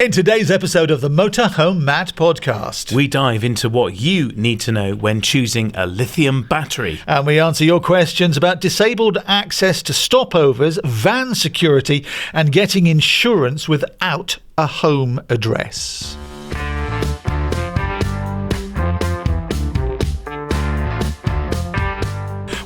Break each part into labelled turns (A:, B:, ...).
A: In today's episode of the Motorhome Matt Podcast,
B: we dive into what you need to know when choosing a lithium battery.
A: And we answer your questions about disabled access to stopovers, van security, and getting insurance without a home address.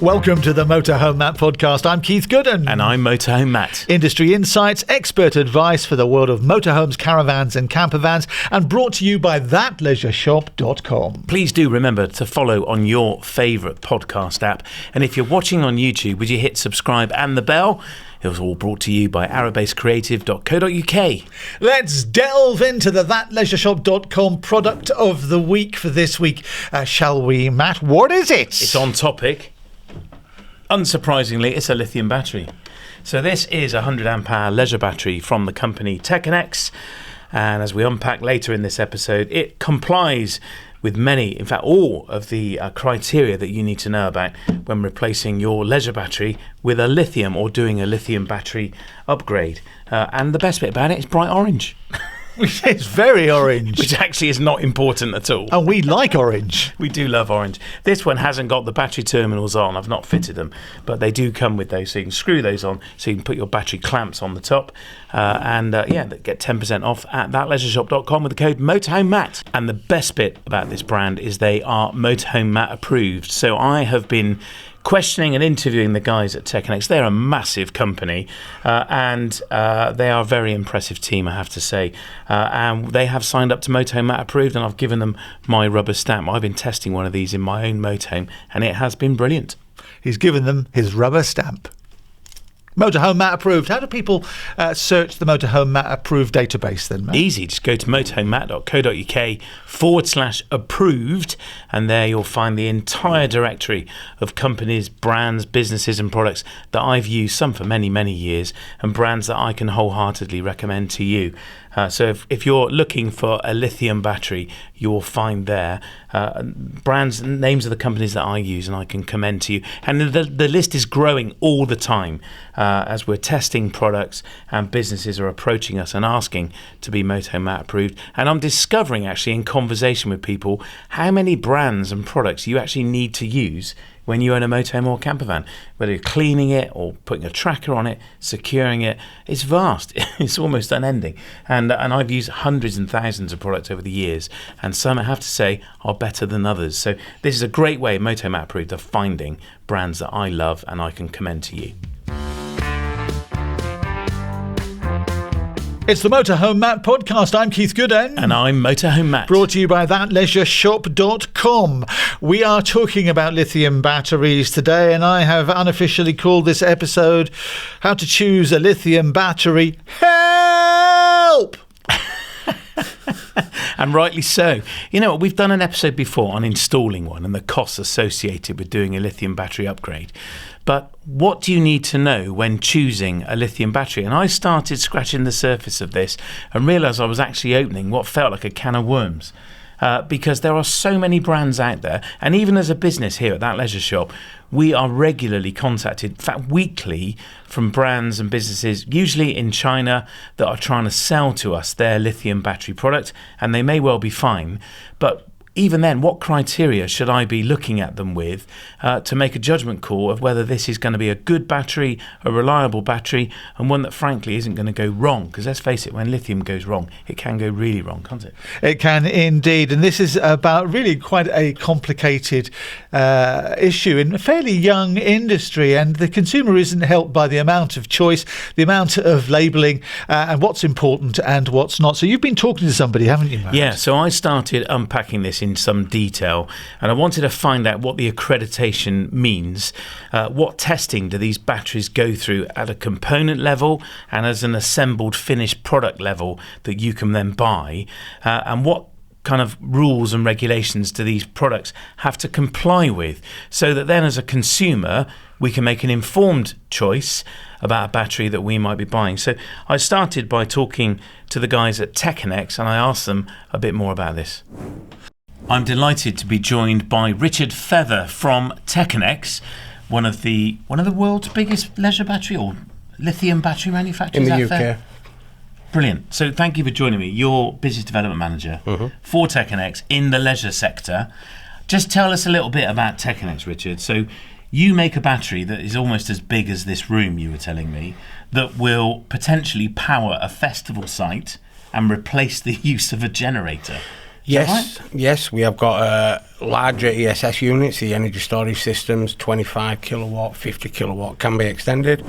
A: Welcome to the Motorhome Matt Podcast. I'm Keith Gooden.
B: And I'm Motorhome Matt.
A: Industry insights, expert advice for the world of motorhomes, caravans and campervans, and brought to you by thatleisureshop.com.
B: Please do remember to follow on your favourite podcast app. And if you're watching on YouTube, would you hit subscribe and the bell? It was all brought to you by arabasecreative.co.uk.
A: Let's delve into the thatleisureshop.com product of the week for this week. Shall we, Matt? What is it?
B: It's on topic. Unsurprisingly, it's a lithium battery. So this is a 100 amp hour leisure battery from the company Teconnex. And as we unpack later in this episode, it complies with many, in fact, all of the criteria that you need to know about when replacing your leisure battery with a lithium or doing a lithium battery upgrade. And the best bit about it is bright orange.
A: It's very orange.
B: Which actually is not important at all.
A: And we like orange.
B: We do love orange. This one hasn't got the battery terminals on. I've not fitted them. But they do come with those. So you can screw those on. So you can put your battery clamps on the top. Get 10% off at thatleisureshop.com with the code MotorhomeMatt. And the best bit about this brand is they are Motorhome Matt approved. So I have been questioning and interviewing the guys at Teconnex. They're a massive company and they are a very impressive team, I have to say. And they have signed up to Motorhome Matt approved, and I've given them my rubber stamp. I've been testing one of these in my own motorhome and it has been brilliant.
A: He's given them his rubber stamp. Motorhome Matt approved. How do people search the Motorhome Matt approved database then, Matt?
B: Easy. Just go to motorhomematt.co.uk/approved, and there you'll find the entire directory of companies, brands, businesses and products that I've used, some for many, many years, and brands that I can wholeheartedly recommend to you. So if you're looking for a lithium battery, you will find there brands, names of the companies that I use and I can commend to you. And the list is growing all the time as we're testing products and businesses are approaching us and asking to be Motorhome Matt approved. And I'm discovering actually in conversation with people how many brands and products you actually need to use when you own a motorhome or camper van, whether you're cleaning it or putting a tracker on it, securing it. It's vast. It's almost unending. And I've used hundreds and thousands of products over the years, and some, I have to say, are better than others. So this is a great way, Motorhome Matt approved, of finding brands that I love and I can commend to you.
A: It's the Motorhome Matt Podcast. I'm Keith Gooden.
B: And I'm Motorhome Matt.
A: Brought to you by thatleisureshop.com. We are talking about lithium batteries today, and I have unofficially called this episode How to Choose a Lithium Battery. Help!
B: And rightly so. You know, we've done an episode before on installing one and the costs associated with doing a lithium battery upgrade. But what do you need to know when choosing a lithium battery? And I started scratching the surface of this and realised I was actually opening what felt like a can of worms. Because there are so many brands out there, and even as a business here at That Leisure Shop, we are regularly contacted, in fact weekly, from brands and businesses, usually in China, that are trying to sell to us their lithium battery product, and they may well be fine, but even then, what criteria should I be looking at them with to make a judgment call of whether this is going to be a good battery, a reliable battery, and one that frankly isn't going to go wrong? Because let's face it, when lithium goes wrong, it can go really wrong, can't it?
A: It can indeed. And this is about really quite a complicated issue in a fairly young industry. And the consumer isn't helped by the amount of choice, the amount of labelling, and what's important and what's not. So you've been talking to somebody, haven't you, Matt?
B: Yeah, so I started unpacking this in some detail, and I wanted to find out what the accreditation means. What testing do these batteries go through at a component level and as an assembled finished product level that you can then buy, and what kind of rules and regulations do these products have to comply with, so that then as a consumer we can make an informed choice about a battery that we might be buying. So I started by talking to the guys at Teconnex and I asked them a bit more about this. I'm delighted to be joined by Richard Feather from Teconnex, one of the world's biggest leisure battery or lithium battery manufacturers
C: in the UK.
B: Brilliant. So thank you for joining me. You're Business Development Manager for Teconnex in the leisure sector. Just tell us a little bit about Teconnex, Richard. So you make a battery that is almost as big as this room, you were telling me, that will potentially power a festival site and replace the use of a generator.
C: Yes, right? Yes, we have got larger ESS units, the energy storage systems, 25 kilowatt, 50 kilowatt can be extended,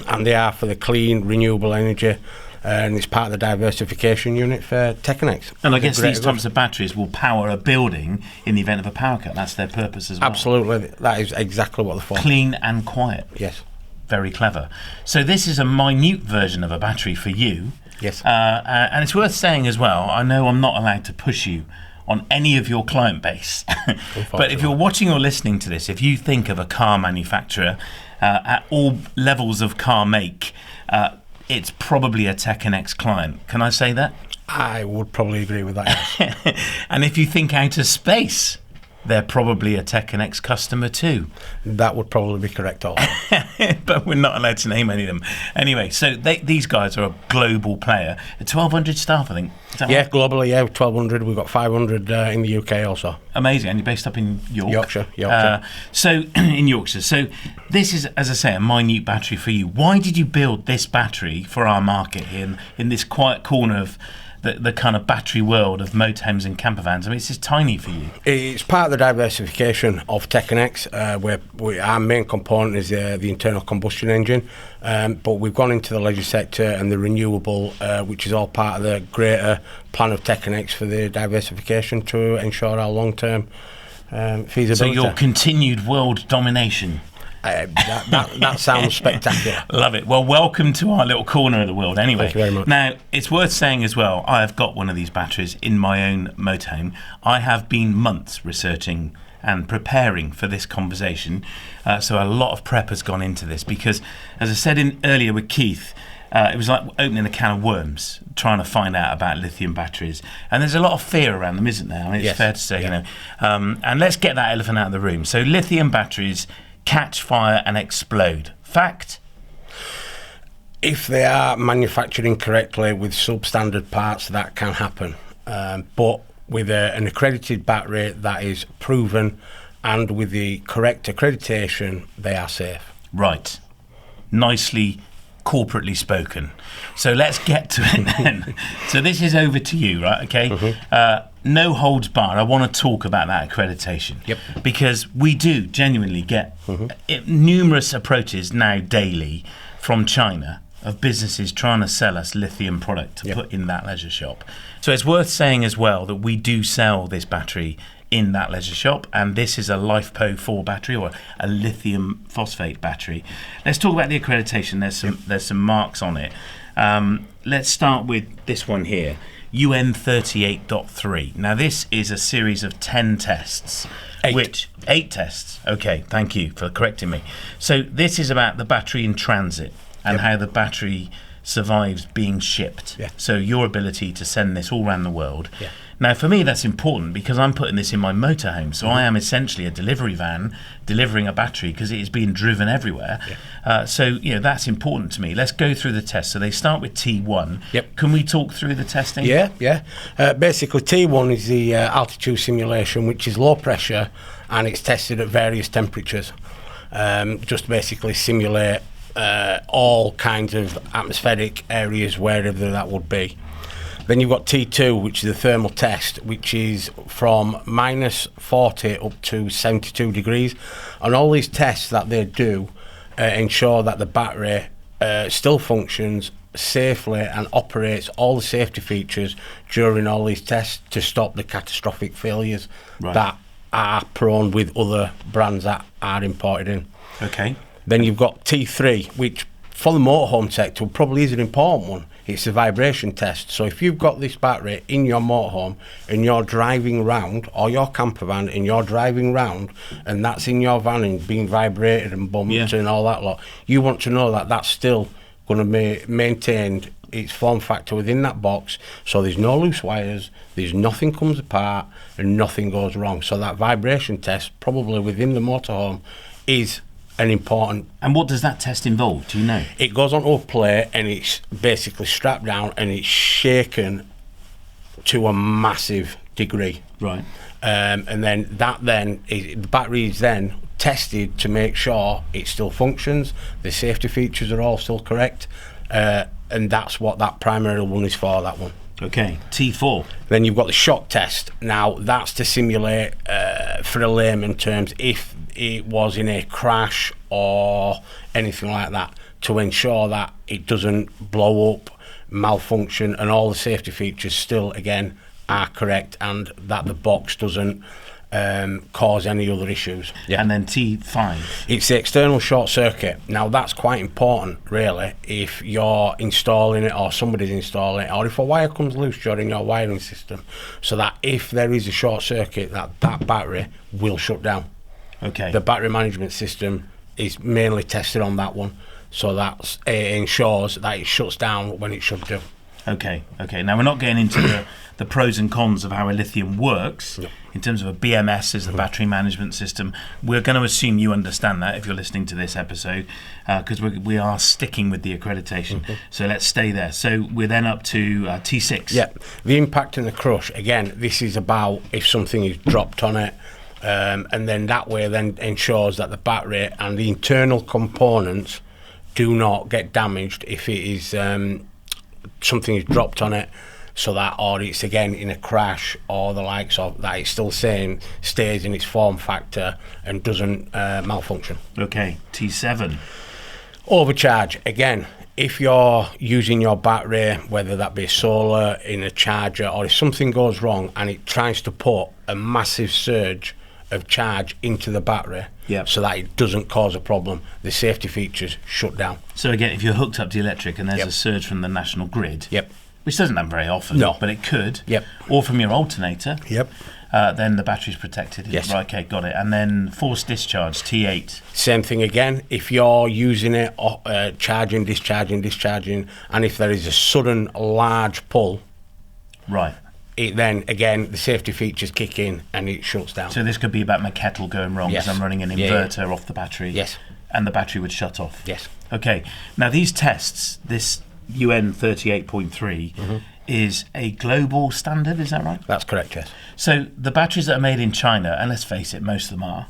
C: and they are for the clean, renewable energy, and it's part of the diversification unit for Teconnex.
B: And I guess these types of batteries will power a building in the event of a power cut. That's their purpose as well.
C: Absolutely, that is exactly what they're for.
B: Clean and quiet.
C: Yes.
B: Very clever. So this is a minute version of a battery for you.
C: Yes.
B: And it's worth saying as well, I know I'm not allowed to push you on any of your client base, but if you're watching or listening to this, if you think of a car manufacturer at all levels of car make, it's probably a Teconnex client. Can I say that?
C: I would probably agree with that.
B: And if you think outer space, they're probably a Teconnex customer too.
C: That would probably be correct also.
B: But we're not allowed to name any of them. Anyway, so these guys are a global player. 1,200 staff, I think. Is that right?
C: Globally, 1,200. We've got 500 in the UK also.
B: Amazing. And you're based up in
C: Yorkshire.
B: So in Yorkshire. So this is, as I say, a minute battery for you. Why did you build this battery for our market here in this quiet corner of the kind of battery world of motorhomes and camper vans? I mean, it's just tiny for you.
C: It's part of the diversification of Teconnex, where our main component is the internal combustion engine, but we've gone into the leisure sector and the renewable, which is all part of the greater plan of Teconnex for the diversification to ensure our long-term feasibility.
B: So your continued world domination.
C: That sounds spectacular.
B: Love it. Well, welcome to our little corner of the world anyway.
C: Thank you very much.
B: Now, it's worth saying as well, I have got one of these batteries in my own motorhome. I have been months researching and preparing for this conversation. So a lot of prep has gone into this because, as I said earlier with Keith, it was like opening a can of worms, trying to find out about lithium batteries. And there's a lot of fear around them, isn't there? I mean, it's fair to say, you know. And let's get that elephant out of the room. So lithium batteries catch fire and explode. Fact?
C: If they are manufactured incorrectly with substandard parts, that can happen. But with an accredited battery that is proven and with the correct accreditation, they are safe.
B: Right. Nicely corporately spoken. So let's get to it then. So this is over to you, right? Okay. No holds barred. I want to talk about that accreditation.
C: Yep.
B: Because we do genuinely get numerous approaches now daily from China of businesses trying to sell us lithium product to put in that leisure shop. So it's worth saying as well that we do sell this battery in that leisure shop, and this is a LiFePO4 battery or a lithium phosphate battery. Let's talk about the accreditation. There's some marks on it. Let's start with this one here, UN 38.3. Now this is a series of 10 tests. 8 tests. Okay, thank you for correcting me. So this is about the battery in transit and how the battery survives being shipped. So your ability to send this all around the world. Now, for me, that's important because I'm putting this in my motorhome. So I am essentially a delivery van delivering a battery because it is being driven everywhere. So, you know, that's important to me. Let's go through the tests. So they start with T1. Can we talk through the testing?
C: Basically, T1 is the altitude simulation, which is low pressure, and it's tested at various temperatures. Just basically simulate all kinds of atmospheric areas, wherever that would be. Then you've got T2, which is the thermal test, which is from minus 40 up to 72 degrees. And all these tests that they do ensure that the battery still functions safely and operates all the safety features during all these tests to stop the catastrophic failures that are prone with other brands that are imported in.
B: Okay.
C: Then you've got T3, which for the motorhome sector probably is an important one. It's a vibration test. So if you've got this battery in your motorhome and you're driving round, or your camper van and you're driving round, and that's in your van and being vibrated and bumped and all that lot, you want to know that that's still going to be maintained its form factor within that box, so there's no loose wires, there's nothing comes apart and nothing goes wrong. So that vibration test probably within the motorhome is an important.
B: And what does that test involve? Do you know?
C: It goes onto a plate and it's basically strapped down and it's shaken to a massive degree.
B: Right.
C: And then the battery is then tested to make sure it still functions, the safety features are all still correct, and that's what that primary one is for, that one.
B: Okay, T4.
C: Then you've got the shock test. Now that's to simulate, for a layman terms, if it was in a crash or anything like that, to ensure that it doesn't blow up, malfunction, and all the safety features still again are correct, and that the box doesn't cause any other issues.
B: Yeah. And then T5.
C: It's the external short circuit. Now that's quite important, really, if you're installing it or somebody's installing it, or if a wire comes loose during your wiring system, so that if there is a short circuit, that battery will shut down.
B: Okay.
C: The battery management system is mainly tested on that one, so that ensures that it shuts down when it should do.
B: Okay. Now we're not getting into the pros and cons of how a lithium works.
C: No.
B: In terms of a BMS as the battery management system. We're going to assume you understand that if you're listening to this episode, because we are sticking with the accreditation. So let's stay there. So we're then up to T6.
C: Yeah, the impact and the crush. Again, this is about if something is dropped on it, and then that way then ensures that the battery and the internal components do not get damaged if it is something is dropped on it. So that, or it's again in a crash or the likes of that, it's still stays in its form factor and doesn't malfunction.
B: Okay, T7.
C: Overcharge. Again, if you're using your battery, whether that be solar, in a charger, or if something goes wrong and it tries to put a massive surge of charge into the battery,
B: yep,
C: so that it doesn't cause a problem, the safety features shut down.
B: So again, if you're hooked up to electric and there's
C: Yep.
B: a surge from the national grid,
C: Yep.
B: which doesn't happen very often,
C: No.
B: but it could,
C: Yep.
B: or from your alternator,
C: Yep.
B: then the battery's protected.
C: Yes.
B: Right, okay, got it. And then forced discharge, T8.
C: Same thing again, if you're using it, charging, discharging, and if there is a sudden large pull,
B: Right.
C: it then, again, the safety features kick in and it shuts down.
B: So this could be about my kettle going wrong
C: Yes.
B: because I'm running an
C: Yeah,
B: inverter off the battery.
C: Yes.
B: And the battery would shut off.
C: Yes.
B: Okay. Now these tests, this UN 38.3 is a global standard, is that right?
C: That's correct, yes.
B: So the batteries that are made in China, and let's face it, most of them are,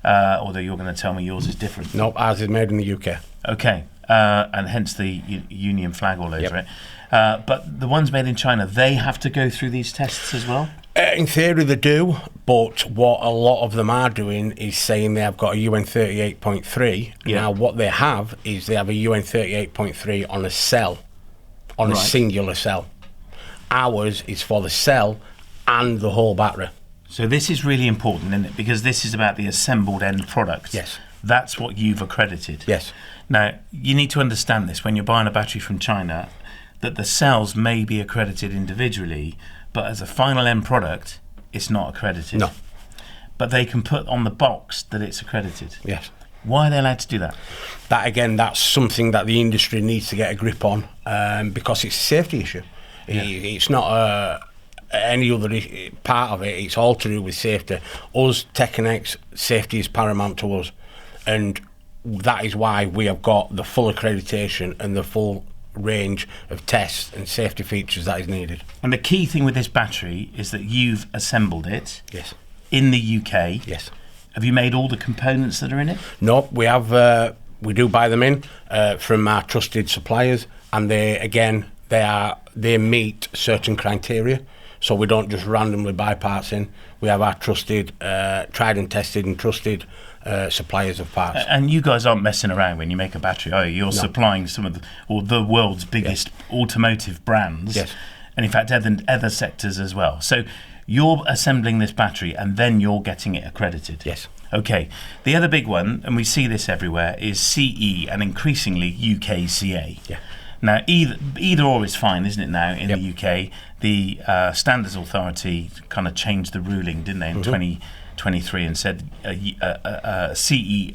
B: although you're going to tell me yours is different.
C: Nope, ours is made in the UK.
B: Okay. And hence the Union flag all over it. But the ones made in China, they have to go through these tests as well?
C: In theory they do, but what a lot of them are doing is saying they have got a UN 38.3.
B: Yeah.
C: Now what they have is they have a UN 38.3 on a cell, on a
B: Right.
C: singular cell. Ours is for the cell and the whole battery.
B: So this is really important, isn't it? Because this is about the assembled end product.
C: Yes.
B: That's what you've accredited.
C: Yes.
B: Now, you need to understand this when you're buying a battery from China, that the cells may be accredited individually, but as a final end product, it's not accredited.
C: No.
B: But they can put on the box that it's accredited.
C: Yes.
B: Why are they allowed to do that?
C: That again, that's something that the industry needs to get a grip on, because it's a safety issue.
B: Yeah.
C: It's not any other part of it. It's all to do with safety. Us, Teconnex, safety is paramount to us, and that is why we have got the full accreditation and the full range of tests and safety features that is needed.
B: And the key thing with this battery is that you've assembled it
C: Yes.
B: in the UK.
C: Yes.
B: Have you made all the components that are in it?
C: No, we have. We do buy them in from our trusted suppliers, and they meet certain criteria. So we don't just randomly buy parts in. We have our trusted, tried and tested and trusted suppliers of parts.
B: And you guys aren't messing around when you make a battery, are you? You're supplying some of the world's biggest automotive brands.
C: Yes.
B: And in fact, other sectors as well. So you're assembling this battery and then you're getting it accredited.
C: Yes.
B: Okay. The other big one, and we see this everywhere, is CE and increasingly UKCA.
C: Yeah.
B: Now, either or is fine, isn't it now, in
C: Yep.
B: the UK? The Standards Authority kind of changed the ruling, didn't they, in 2023 and said a CE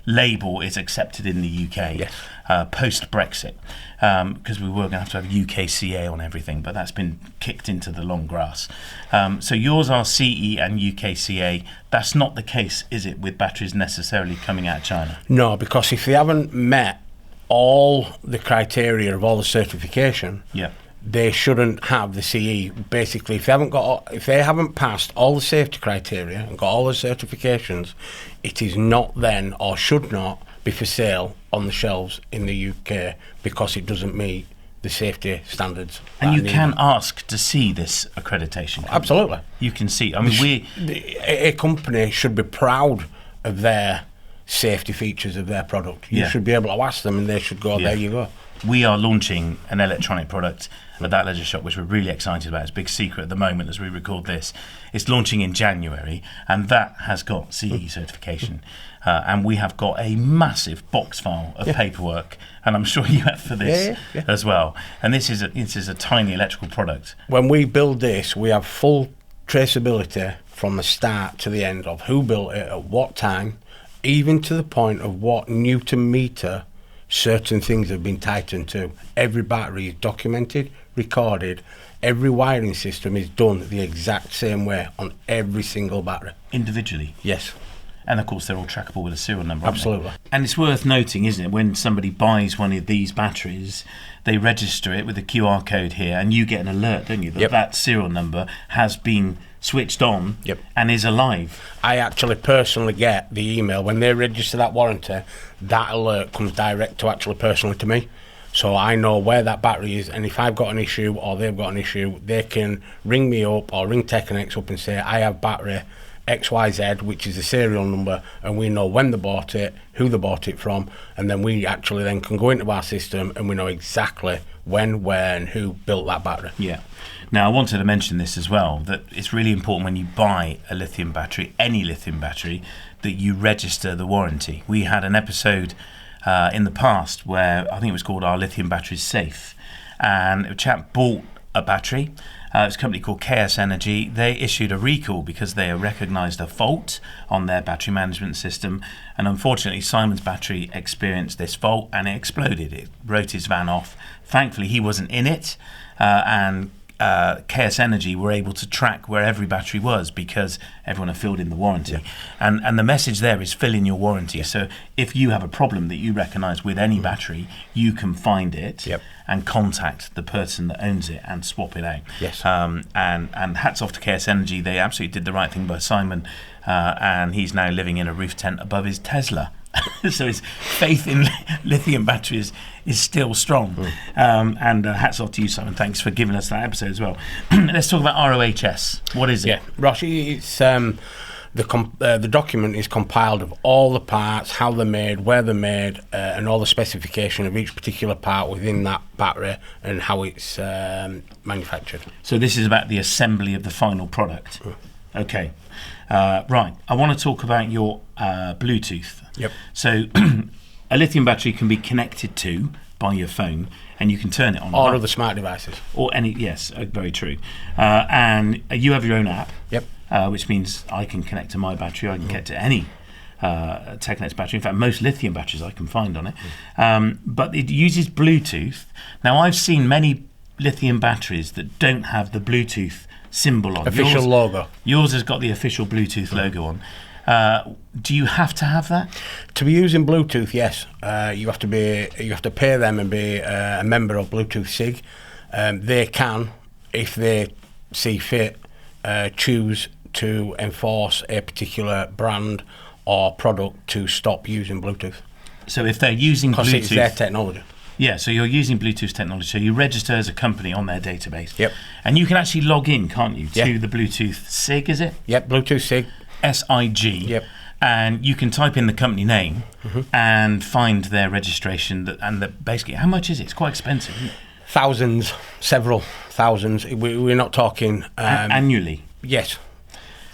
B: label is accepted in the UK.
C: Yes.
B: post-Brexit, because we were going to have UKCA on everything, but that's been kicked into the long grass. So yours are CE and UKCA. That's not the case, is it, with batteries necessarily coming out of China?
C: No, because if they haven't met all the criteria of all the certification, they shouldn't have the CE. Basically, if they haven't passed all the safety criteria and got all the certifications, it is not then, or should not, be for sale on the shelves in the UK because it doesn't meet the safety standards.
B: And you can ask to see this accreditation.
C: Absolutely.
B: You can see. I mean,
C: a company should be proud of their safety features of their product. You should be able to ask them and they should go, there you go.
B: We are launching an electronic product at that leisure shop, which we're really excited about. It's a big secret at the moment as we record this. It's launching in January, and that has got CE certification. And we have got a massive box file of paperwork, and I'm sure you have for this as well. And this is a tiny electrical product.
C: When we build this, we have full traceability from the start to the end of who built it, at what time, even to the point of what Newton meter certain things have been tightened to. Every battery is documented, recorded. Every wiring system is done the exact same way on every single battery.
B: Individually?
C: Yes.
B: And of course, they're all trackable with a serial number.
C: Absolutely.
B: And it's worth noting, isn't it, when somebody buys one of these batteries, they register it with a QR code here, and you get an alert, don't you, that that serial number has been switched on and is alive.
C: I actually personally get the email when they register that warranty. That alert comes direct to actually personally to me, so I know where that battery is, and if I've got an issue or they've got an issue, they can ring me up or ring Teconnex up and say I have battery XYZ, which is the serial number, and we know when they bought it, who they bought it from, and then we actually then can go into our system and we know exactly when, where and who built that battery.
B: Yeah. Now, I wanted to mention this as well, that it's really important when you buy a lithium battery, any lithium battery, that you register the warranty. We had an episode in the past where I think it was called Our Lithium Batteries Safe, and a chap bought a battery. It's a company called KS Energy. They issued a recall because they recognised a fault on their battery management system, and unfortunately Simon's battery experienced this fault and it exploded. It wrote his van off. Thankfully he wasn't in it, and KS Energy were able to track where every battery was because everyone had filled in the warranty. And the message there is fill in your warranty. So if you have a problem that you recognise with any battery, you can find it and contact the person that owns it and swap it out. And hats off to KS Energy. They absolutely did the right thing by Simon, and he's now living in a roof tent above his Tesla. So his faith in lithium batteries is still strong. And hats off to you, Simon. Thanks for giving us that episode as well. Let's talk about ROHS. What is it?
C: Yeah, Rosh, it's the document is compiled of all the parts, how they're made, where they're made, and all the specification of each particular part within that battery and how it's manufactured.
B: So this is about the assembly of the final product. Okay. Right. I want to talk about your Bluetooth. So a lithium battery can be connected to by your phone, and you can turn it on.
C: Or other smart devices.
B: Or any, yes, very true. And you have your own app. Which means I can connect to my battery. I can connect to any Teconnex battery. In fact, most lithium batteries I can find on it. But it uses Bluetooth. Now, I've seen many lithium batteries that don't have the Bluetooth symbol on.
C: Official logo.
B: Yours has got the official Bluetooth logo on. Do you have to have that?
C: To be using Bluetooth, yes. You have to pay them and be a member of Bluetooth SIG. They can, if they see fit, choose to enforce a particular brand or product to stop using Bluetooth.
B: So if they're using Bluetooth,
C: because it's their technology.
B: Yeah, so you're using Bluetooth technology. So you register as a company on their database. And you can actually log in, can't you, to the Bluetooth SIG, is it?
C: Bluetooth SIG.
B: SIG. And you can type in the company name and find their registration. Basically, how much is it? It's quite expensive, isn't it?
C: Thousands, several thousands. We're not talking...
B: annually?
C: Yes.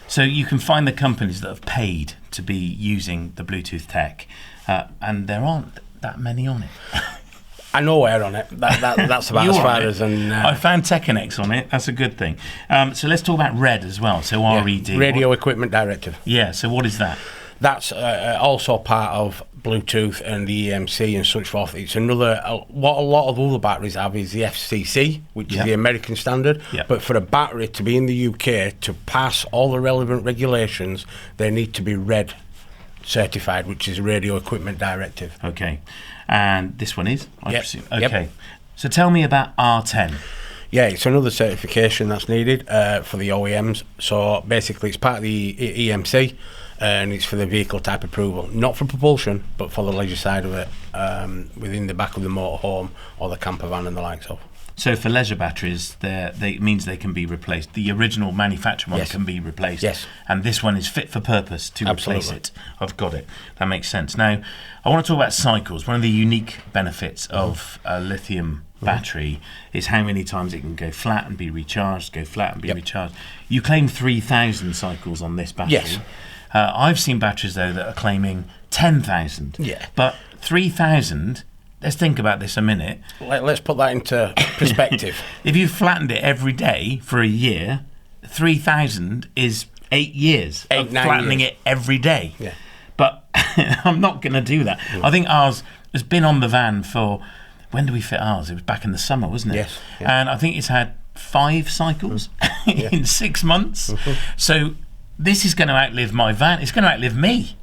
B: So you can find the companies that have paid to be using the Bluetooth tech, and there aren't that many on it.
C: I know we're on it. That's about as far as...
B: I found Teconnex on it. That's a good thing. So let's talk about RED as well. So RED.
C: Radio Equipment Directive.
B: Yeah, so what is that?
C: That's also part of Bluetooth and the EMC and such forth. It's another, what a lot of other batteries have is the FCC, which is the American standard. But for a battery to be in the UK, to pass all the relevant regulations, they need to be RED certified, which is Radio Equipment Directive.
B: Okay. And this one is, I presume. Okay. So tell me about R10.
C: Yeah, it's another certification that's needed for the OEMs. So basically, it's part of the EMC, and it's for the vehicle type approval, not for propulsion, but for the leisure side of it, within the back of the motorhome or the camper van and the likes of.
B: So for leisure batteries, it means they can be replaced. The original manufacturer one can be replaced.
C: Yes.
B: And this one is fit for purpose to replace it. I've got it. That makes sense. Now, I want to talk about cycles. One of the unique benefits of a lithium battery is how many times it can go flat and be recharged, go flat and be recharged. You claim 3,000 cycles on this battery.
C: Yes.
B: I've seen batteries, though, that are claiming 10,000.
C: Yeah.
B: But 3,000... Let's think about this a minute.
C: Let's put that into perspective.
B: If you flattened it every day for a year, 3,000 is 8 years of flattening it every day.
C: Yeah.
B: But I'm not going to do that. I think ours has been on the van for... When did we fit ours? It was back in the summer, wasn't it?
C: Yes.
B: And I think it's had 5 cycles in 6 months. So this is going to outlive my van. It's going to outlive me.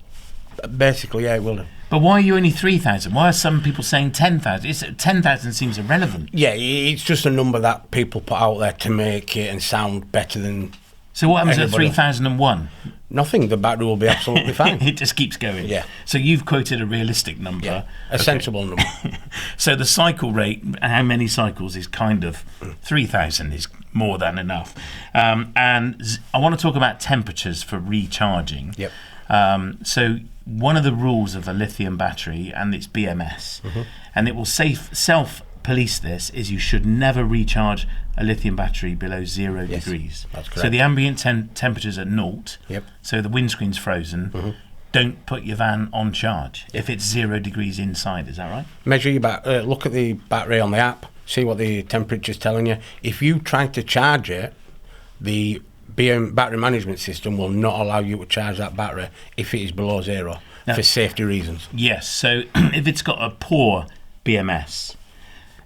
C: Basically, yeah, it will do.
B: But why are you only 3,000? Why are some people saying 10,000? 10,000 seems irrelevant.
C: Yeah, it's just a number that people put out there to make it and sound better than.
B: So what happens at 3,001?
C: Nothing. The battery will be absolutely fine.
B: It just keeps going.
C: Yeah.
B: So you've quoted a realistic number.
C: Yeah, a sensible number.
B: So the cycle rate, how many cycles, is kind of 3,000 is more than enough. And I want to talk about temperatures for recharging.
C: Yep.
B: So one of the rules of a lithium battery, and it's BMS, and it will self-police this, is you should never recharge a lithium battery below 0 degrees.
C: That's correct.
B: So the ambient temperature's at 0.
C: Yep.
B: So the windscreen's frozen. Don't put your van on charge if it's 0 degrees inside. Is that right?
C: Measure your look at the battery on the app, see what the temperature's telling you. If you try to charge it, the battery management system will not allow you to charge that battery if it is below 0 for safety reasons.
B: Yes, so if it's got a poor BMS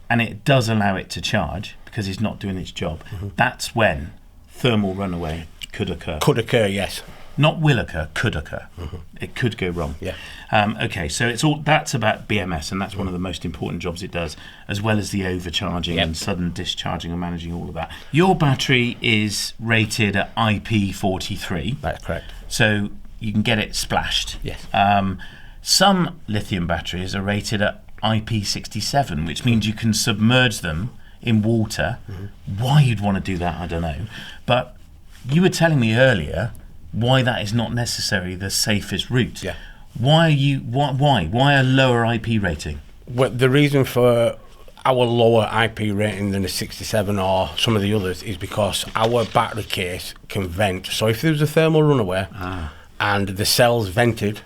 B: and it does allow it to charge because it's not doing its job, that's when thermal runaway could occur.
C: Could occur, yes.
B: Not will occur, could occur. It could go wrong.
C: Yeah.
B: Okay, so that's about BMS, and that's one of the most important jobs it does, as well as the overcharging and sudden discharging and managing all of that. Your battery is rated at IP43.
C: That's correct.
B: So you can get it splashed.
C: Yes.
B: Some lithium batteries are rated at IP67, which means you can submerge them in water. Why you'd want to do that, I don't know. But you were telling me earlier why that is not necessarily the safest route.
C: Yeah.
B: Why a lower IP rating?
C: Well, the reason for our lower IP rating than a 67 or some of the others is because our battery case can vent. So if there's a thermal runaway and the cell's vented,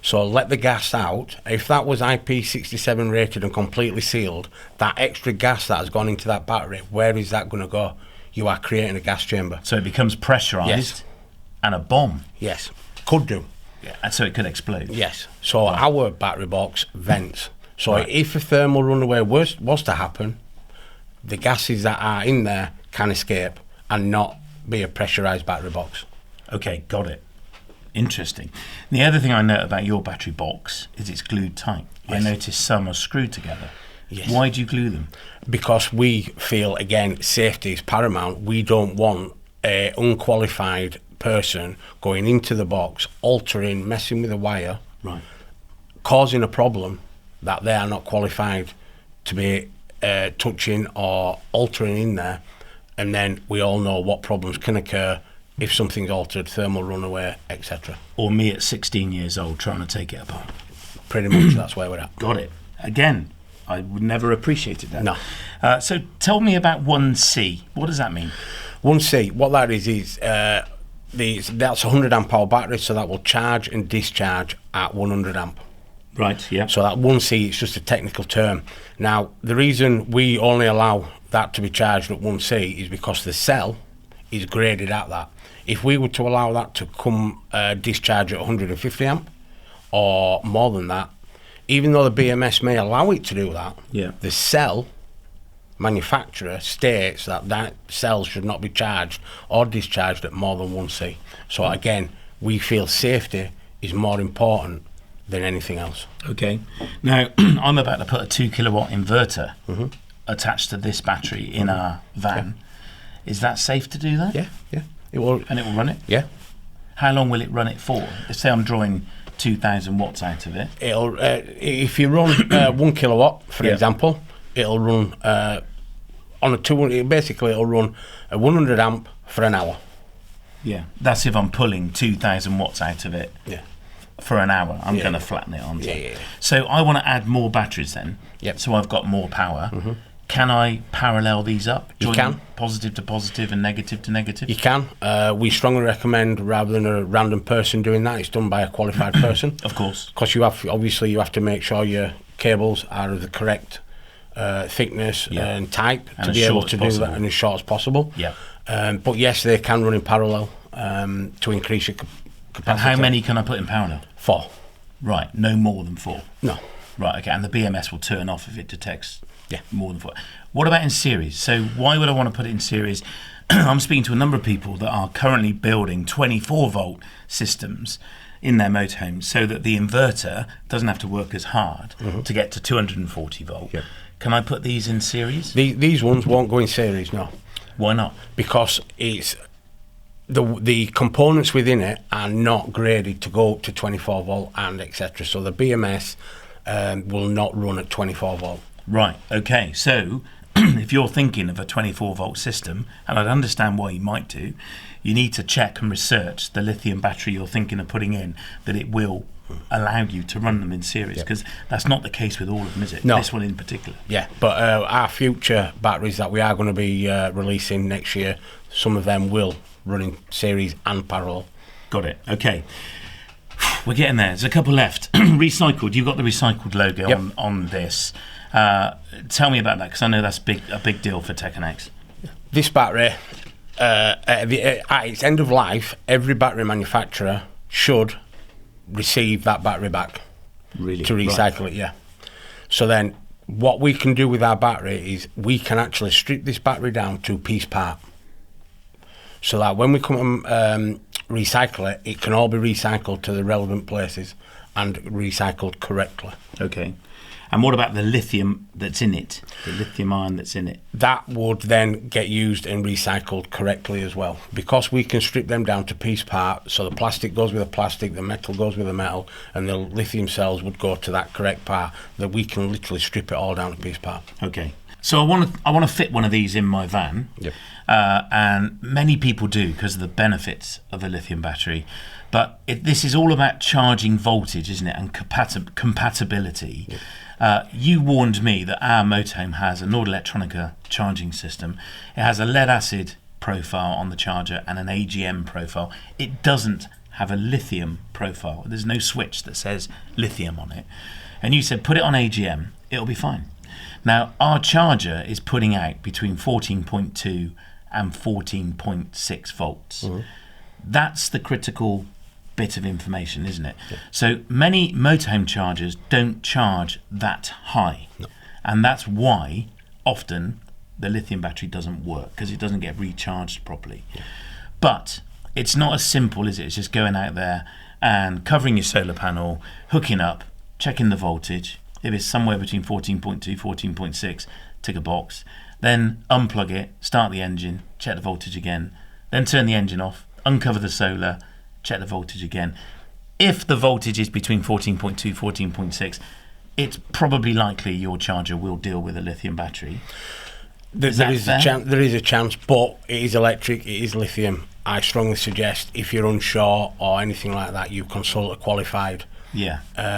C: so let the gas out, if that was IP67 rated and completely sealed, that extra gas that has gone into that battery, where is that going to go? You are creating a gas chamber.
B: So it becomes pressurised and a bomb.
C: Yes, could do.
B: Yeah, and so it could explode.
C: Yes. So our battery box vents. So if a thermal runaway was to happen, the gases that are in there can escape and not be a pressurised battery box.
B: Okay, got it. Interesting. The other thing I note about your battery box is it's glued tight.
C: Yes.
B: I noticed some are screwed together.
C: Yes.
B: Why do you glue them?
C: Because we feel, again, safety is paramount. We don't want an unqualified person going into the box, altering, messing with the wire, causing a problem that they are not qualified to be touching or altering in there, and then we all know what problems can occur if something's altered, thermal runaway, etc.
B: Or me at 16 years old trying to take it apart.
C: Pretty much that's where we're at.
B: Got it. Again, I would never appreciated that.
C: No.
B: So tell me about 1C. What does that mean?
C: 1C, what that is that's a 100 amp hour battery, so that will charge and discharge at 100 amp.
B: Right, yeah.
C: So that 1C, it's just a technical term. Now, the reason we only allow that to be charged at 1C is because the cell is graded at that. If we were to allow that to come discharge at 150 amp or more than that, even though the BMS may allow it to do that,
B: Yeah.
C: the cell manufacturer states that cells should not be charged or discharged at more than 1C. So again, we feel safety is more important than anything else.
B: Okay. Now, I'm about to put a 2 kilowatt inverter attached to this battery in our van. Is that safe to do that?
C: Yeah. It will.
B: And it will run it?
C: Yeah.
B: How long will it run it for? Say I'm drawing 2,000 watts out of it.
C: It'll if you run 1 kilowatt, for example, it'll run on a 200. Basically, it'll run a 100 amp for an hour.
B: Yeah. That's if I'm pulling 2,000 watts out of it.
C: Yeah.
B: For an hour, I'm going to flatten it on.
C: Yeah.
B: So I want to add more batteries then.
C: Yep.
B: So I've got more power. Can I parallel these up?
C: You can.
B: Positive to positive and negative to negative?
C: You can. We strongly recommend, rather than a random person doing that, it's done by a qualified person.
B: Of course.
C: Because you have to make sure your cables are of the correct thickness and type
B: and
C: to be able to do that, and as short as possible.
B: Yeah.
C: But yes, they can run in parallel to increase your capacity.
B: And how many can I put in parallel?
C: 4.
B: Right, no more than 4.
C: No.
B: Right, okay, and the BMS will turn off if it detects more than 4. What about in series? So why would I want to put it in series? I'm speaking to a number of people that are currently building 24 volt systems in their motorhomes so that the inverter doesn't have to work as hard to get to 240 volt. Yep. Can I put these in series?
C: These ones won't go in series, no.
B: Why not?
C: Because it's the components within it are not graded to go up to 24 volt and etc. So the BMS will not run at 24 volt.
B: Right, okay. So if you're thinking of a 24 volt system, and I'd understand why you might do, you need to check and research the lithium battery you're thinking of putting in, that it will allow you to run them in series, because that's not the case with all of them, is it?
C: No.
B: This one in particular.
C: Yeah, but our future batteries that we are going to be releasing next year, some of them will run in series and parallel.
B: Got it. Okay. We're getting there. There's a couple left. Recycled. You've got the recycled logo on this. Tell me about that, because I know that's a big deal for Teconnex.
C: This battery, at its end of life, every battery manufacturer should receive that battery back.
B: Really?
C: To recycle it, yeah. So then what we can do with our battery is we can actually strip this battery down to piece part, so that when we come and recycle it, it can all be recycled to the relevant places and recycled correctly.
B: Okay. And what about the lithium that's in it, the lithium ion that's in it?
C: That would then get used and recycled correctly as well, because we can strip them down to piece part. So the plastic goes with the plastic, the metal goes with the metal, and the lithium cells would go to that correct part. That we can literally strip it all down to piece part.
B: Okay. So I want to fit one of these in my van.
C: Yep.
B: And many people do, because of the benefits of a lithium battery. But this is all about charging voltage, isn't it, and compatibility. Yep. You warned me that our motorhome has a Nord Electronica charging system. It has a lead acid profile on the charger and an AGM profile. It doesn't have a lithium profile. There's no switch that says lithium on it. And you said put it on AGM, it'll be fine. Now, our charger is putting out between 14.2 and 14.6 volts. Mm-hmm. That's the critical bit of information, isn't it? Yeah. So many motorhome chargers don't charge that high. No. And that's why often the lithium battery doesn't work, because it doesn't get recharged properly. Yeah. But it's not as simple, is it? It's just going out there and covering your solar panel, hooking up, checking the voltage. If it's somewhere between 14.2, 14.6, tick a box. Then unplug it, start the engine, check the voltage again. Then turn the engine off, uncover the solar, check the voltage again. If the voltage is between 14.2, 14.6, it's probably likely your charger will deal with a lithium battery. There is
C: a chance, but it is electric, it is lithium. I strongly suggest, if you're unsure or anything like that, you consult a qualified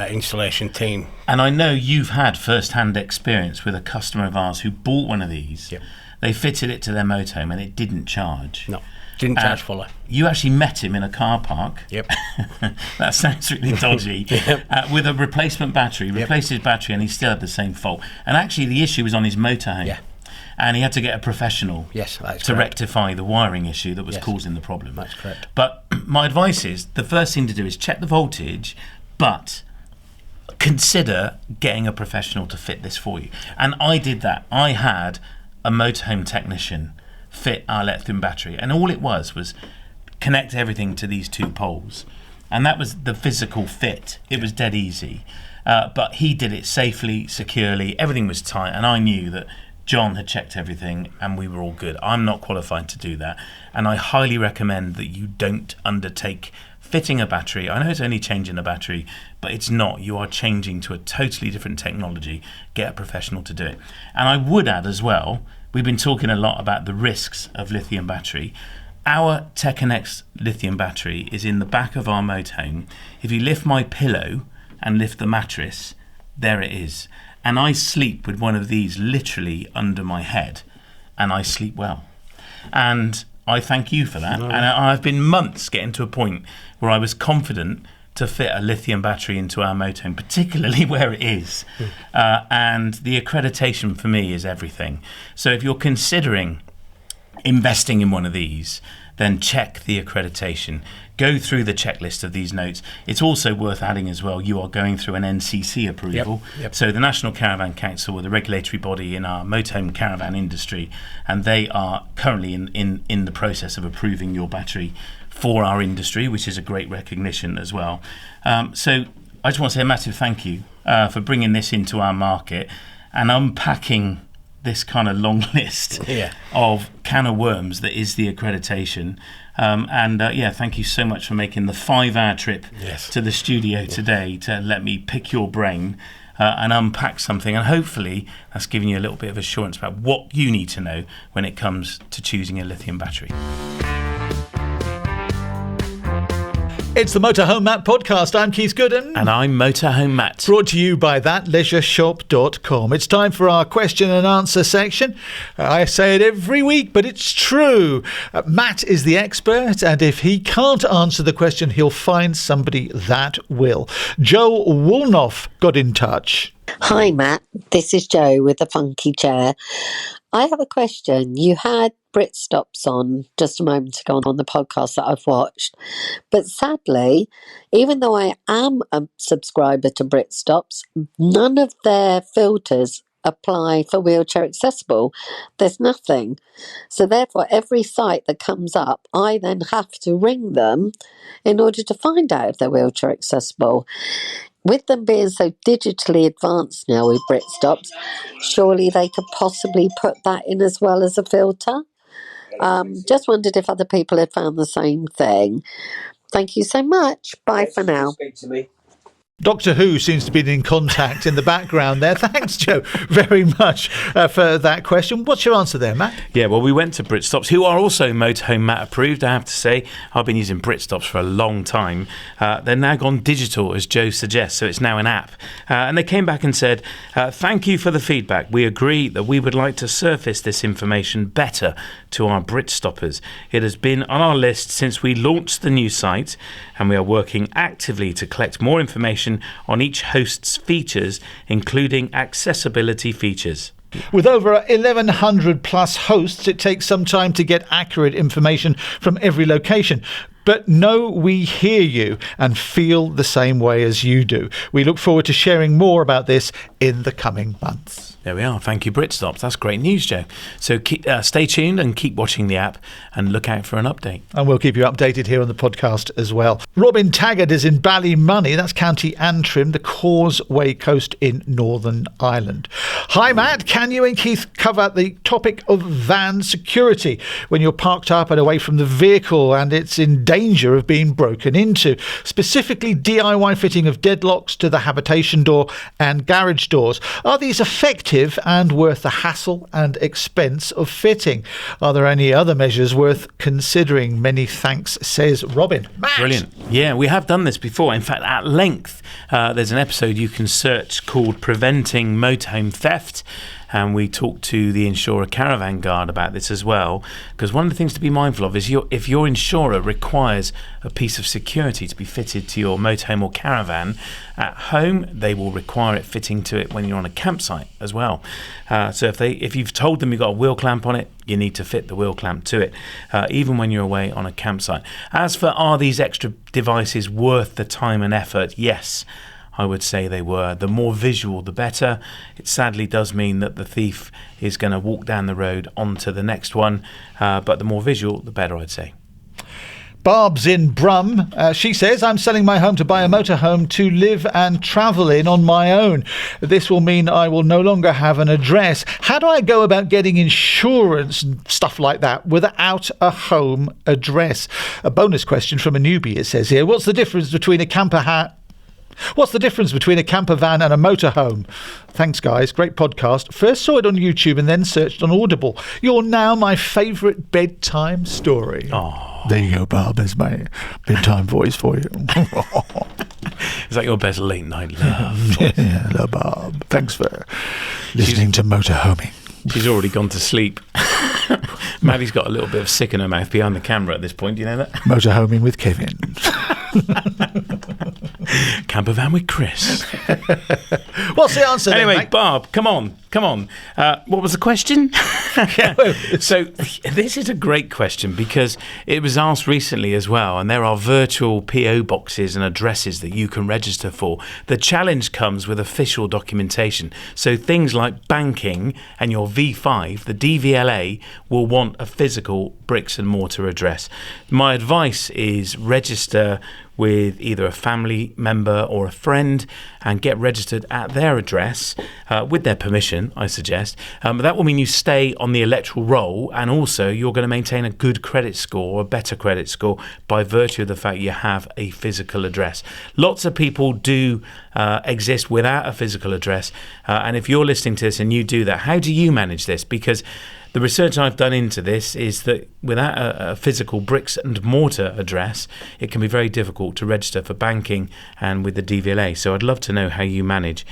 C: installation team.
B: And I know you've had first-hand experience with a customer of ours who bought one of these. Yep. They fitted it to their motorhome and it didn't charge.
C: No, didn't charge fully.
B: You actually met him in a car park.
C: Yep.
B: That sounds really dodgy.
C: Yep.
B: With a replacement battery, replaced his battery, and he still had the same fault. And actually the issue was on his motorhome.
C: Yeah.
B: And he had to get a professional to rectify the wiring issue that was causing the problem.
C: That's correct.
B: But my advice is, the first thing to do is check the voltage, but consider getting a professional to fit this for you. And I did that. I had a motorhome technician fit our lithium battery, and all it was connect everything to these two poles, and that was the physical fit. It was dead easy, but he did it safely, securely. Everything was tight, and I knew that John had checked everything and we were all good. I'm not qualified to do that, and I highly recommend that you don't undertake fitting a battery. I know it's only changing a battery, but it's not. You are changing to a totally different technology. Get a professional to do it. And I would add as well, we've been talking a lot about the risks of lithium battery. Our Teconnex lithium battery is in the back of our motorhome. If you lift my pillow and lift the mattress, there it is. And I sleep with one of these literally under my head, and I sleep well. And I thank you for that. No. And I've been months getting to a point where I was confident to fit a lithium battery into our motorhome, particularly where it is. And the accreditation for me is everything. So if you're considering investing in one of these, then check the accreditation. Go through the checklist of these notes. It's also worth adding as well, you are going through an NCC approval. Yep. So the National Caravan Council are the regulatory body in our motorhome caravan industry, and they are currently in the process of approving your battery for our industry, which is a great recognition as well. So I just want to say a massive thank you for bringing this into our market and unpacking this kind of long list of can of worms that is the accreditation. Thank you so much for making the 5-hour trip to the studio today to let me pick your brain and unpack something. And hopefully that's giving you a little bit of assurance about what you need to know when it comes to choosing a lithium battery.
A: It's the Motorhome Matt Podcast. I'm Keith Gooden.
B: And I'm Motorhome Matt.
A: Brought to you by thatleisureshop.com. It's time for our question and answer section. I say it every week, but it's true. Matt is the expert, and if he can't answer the question, he'll find somebody that will. Joe Woolnoff got in touch.
D: Hi, Matt. This is Joe with the funky chair. I have a question. You had Brit Stops on just a moment ago on the podcast that I've watched. But sadly, even though I am a subscriber to Brit Stops, none of their filters apply for wheelchair accessible. There's nothing. So therefore, every site that comes up, I then have to ring them in order to find out if they're wheelchair accessible. With them being so digitally advanced now with Brit Stops, surely they could possibly put that in as well as a filter. Just wondered if other people had found the same thing. Thank you so much. Bye for now.
A: Doctor Who seems to be in contact in the background there. Thanks, Joe, very much for that question. What's your answer there, Matt?
B: Yeah, well, we went to Brit Stops, who are also Motorhome Matt approved, I have to say. I've been using Brit Stops for a long time. They're now gone digital, as Joe suggests, so it's now an app. And they came back and said, thank you for the feedback. We agree that we would like to surface this information better to our Brit Stoppers. It has been on our list since we launched the new site, and we are working actively to collect more information on each host's features, including accessibility features.
A: With over 1,100 plus hosts, it takes some time to get accurate information from every location. But no, we hear you and feel the same way as you do. We look forward to sharing more about this in the coming months.
B: There we are. Thank you, Brit Stops. That's great news, Joe. So stay tuned and keep watching the app and look out for an update.
A: And we'll keep you updated here on the podcast as well. Robin Taggart is in Ballymoney, that's County Antrim, the Causeway Coast in Northern Ireland. Hi, Matt. Can you and Keith cover the topic of van security when you're parked up and away from the vehicle and it's in danger of being broken into? Specifically, DIY fitting of deadlocks to the habitation door and garage doors. Are these effective and worth the hassle and expense of fitting? Are there any other measures worth considering? Many thanks, says Robin. Matt.
B: Brilliant. Yeah, we have done this before. In fact, at length, there's an episode you can search called Preventing Motorhome Theft. And we talked to the insurer Caravan Guard about this as well, because one of the things to be mindful of is if your insurer requires a piece of security to be fitted to your motorhome or caravan at home, they will require it fitting to it when you're on a campsite as well. So if you've told them you've got a wheel clamp on it, you need to fit the wheel clamp to it, even when you're away on a campsite. As for are these extra devices worth the time and effort? Yes. I would say they were. The more visual, the better. It sadly does mean that the thief is going to walk down the road onto the next one, but the more visual, the better, I'd say.
A: Barb's in Brum. She says, I'm selling my home to buy a motorhome to live and travel in on my own. This will mean I will no longer have an address. How do I go about getting insurance and stuff like that without a home address? A bonus question from a newbie, it says here. What's the difference between a camper van and a motorhome? Thanks, guys. Great podcast. First saw it on YouTube and then searched on Audible. You're now my favourite bedtime story.
B: Oh.
A: There you go, Barb. There's my bedtime voice for you.
B: Is that your best late night laugh?
A: Yeah, hello, Barb. Thanks for listening to Motorhoming.
B: She's already gone to sleep. Maddie's got a little bit of sick in her mouth behind the camera at this point. Do you know that?
A: Motorhoming with Kevin.
B: Camper van with Chris.
A: What's the answer
B: Anyway,
A: then, mate?
B: Barb, come on. What was the question? So this is a great question because it was asked recently as well, and there are virtual PO boxes and addresses that you can register for. The challenge comes with official documentation. So things like banking and your V5, the DVLA, will want a physical bricks and mortar address. My advice is register with either a family member or a friend and get registered at their address with their permission, I suggest. But that will mean you stay on the electoral roll, and also you're going to maintain a good credit score, a better credit score, by virtue of the fact you have a physical address. Lots of people do exist without a physical address, and if you're listening to this and you do that, how do you manage this? Because the research I've done into this is that without a physical bricks and mortar address, it can be very difficult to register for banking and with the DVLA. So I'd love to know how you manage.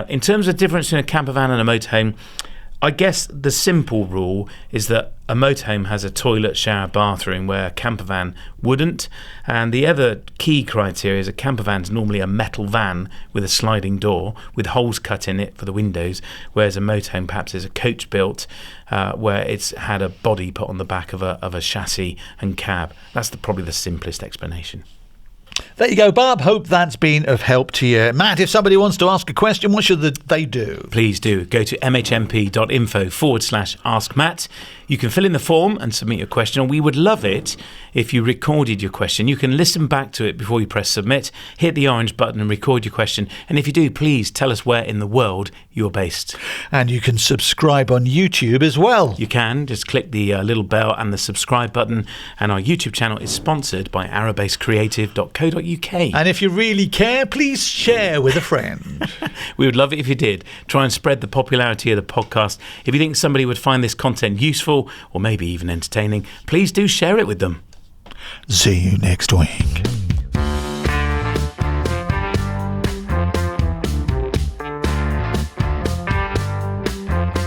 B: In terms of the difference between a camper van and a motorhome, I guess the simple rule is that a motorhome has a toilet, shower, bathroom where a camper van wouldn't. And the other key criteria is a camper van is normally a metal van with a sliding door with holes cut in it for the windows, whereas a motorhome perhaps is a coach built where it's had a body put on the back of a chassis and cab. That's probably the simplest explanation.
A: There you go, Barb. Hope that's been of help to you. Matt, if somebody wants to ask a question, what should they do?
B: Please do. Go to mhmp.info/ask Matt. You can fill in the form and submit your question, and we would love it if you recorded your question. You can listen back to it before you press submit, hit the orange button and record your question. And if you do, please tell us where in the world you're based.
A: And you can subscribe on YouTube as well.
B: You can. Just click the little bell and the subscribe button. And our YouTube channel is sponsored by arabasecreative.co.uk.
A: And if you really care, please share with a friend.
B: We would love it if you did. Try and spread the popularity of the podcast. If you think somebody would find this content useful or maybe even entertaining, please do share it with them.
A: See you next week.